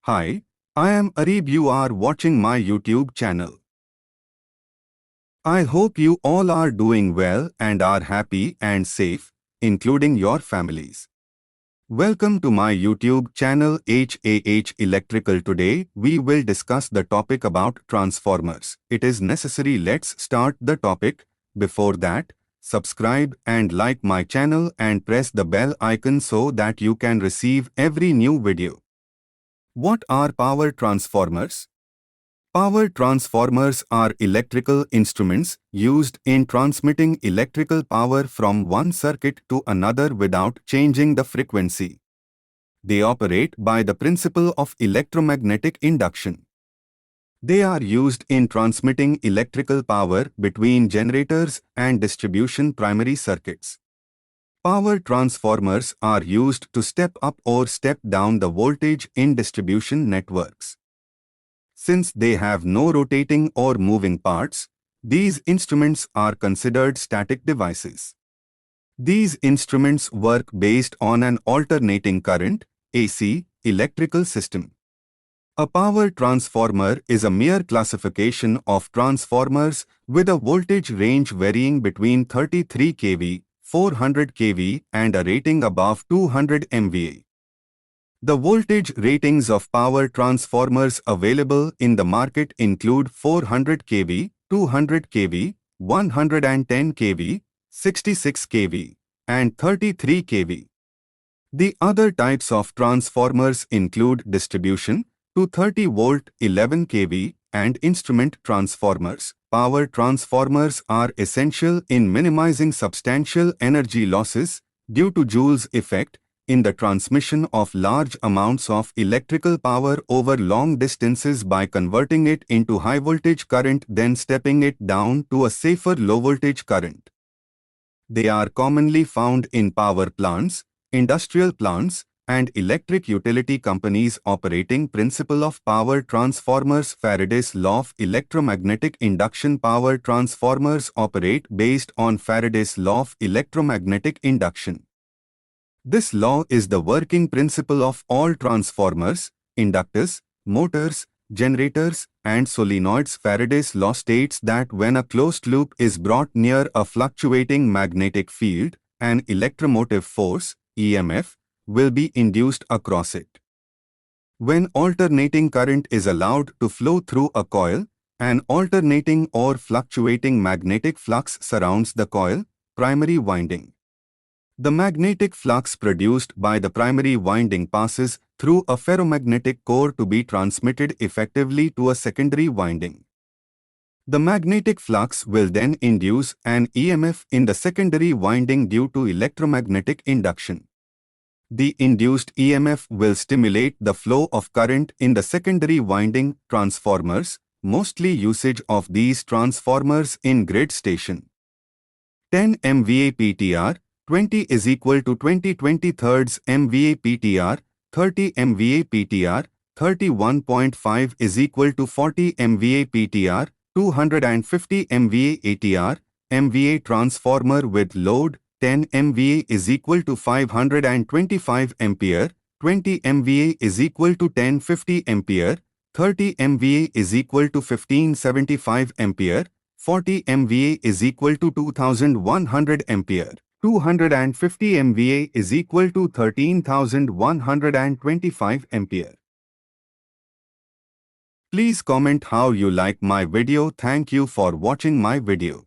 Hi, I am Arib. You are watching my YouTube channel. I hope you all are doing well and are happy and safe, including your families. Welcome to my YouTube channel HAH Electrical. Today we will discuss the topic about transformers. It is necessary. Let's start the topic. Before that, subscribe and like my channel and press the bell icon so that you can receive every new video. What are power transformers? Power transformers are electrical instruments used in transmitting electrical power from one circuit to another without changing the frequency. They operate by the principle of electromagnetic induction. They are used in transmitting electrical power between generators and distribution primary circuits. Power transformers are used to step up or step down the voltage in distribution networks. Since they have no rotating or moving parts, these instruments are considered static devices. These instruments work based on an alternating current, AC, electrical system. A power transformer is a mere classification of transformers with a voltage range varying between 33 kV, 400 kV and a rating above 200 MVA. The voltage ratings of power transformers available in the market include 400 kV, 200 kV, 110 kV, 66 kV, and 33 kV. The other types of transformers include distribution, 230 volt, 11 kV, and instrument transformers. Power transformers are essential in minimizing substantial energy losses due to Joule's effect in the transmission of large amounts of electrical power over long distances by converting it into high voltage current then stepping it down to a safer low voltage current. They are commonly found in power plants, industrial plants, and electric utility companies operating principle of power transformers. Faraday's law of electromagnetic induction. Power transformers operate based on Faraday's law of electromagnetic induction. This law is the working principle of all transformers, inductors, motors, generators, and solenoids. Faraday's law states that when a closed loop is brought near a fluctuating magnetic field, an electromotive force, EMF, will be induced across it. When alternating current is allowed to flow through a coil, an alternating or fluctuating magnetic flux surrounds the coil, primary winding. The magnetic flux produced by the primary winding passes through a ferromagnetic core to be transmitted effectively to a secondary winding. The magnetic flux will then induce an EMF in the secondary winding due to electromagnetic induction. The induced EMF will stimulate the flow of current in the secondary winding. Transformers, mostly usage of these transformers in grid station. 10 MVA PTR, 20 is equal to 20/23 MVA PTR, 30 MVA PTR, 31.5 is equal to 40 MVA PTR, 250 MVA ATR, MVA transformer with load, 10 MVA is equal to 525 ampere, 20 MVA is equal to 1050 ampere, 30 MVA is equal to 1575 ampere, 40 MVA is equal to 2100 ampere, 250 MVA is equal to 13125 ampere. Please comment how you like my video. Thank you for watching my video.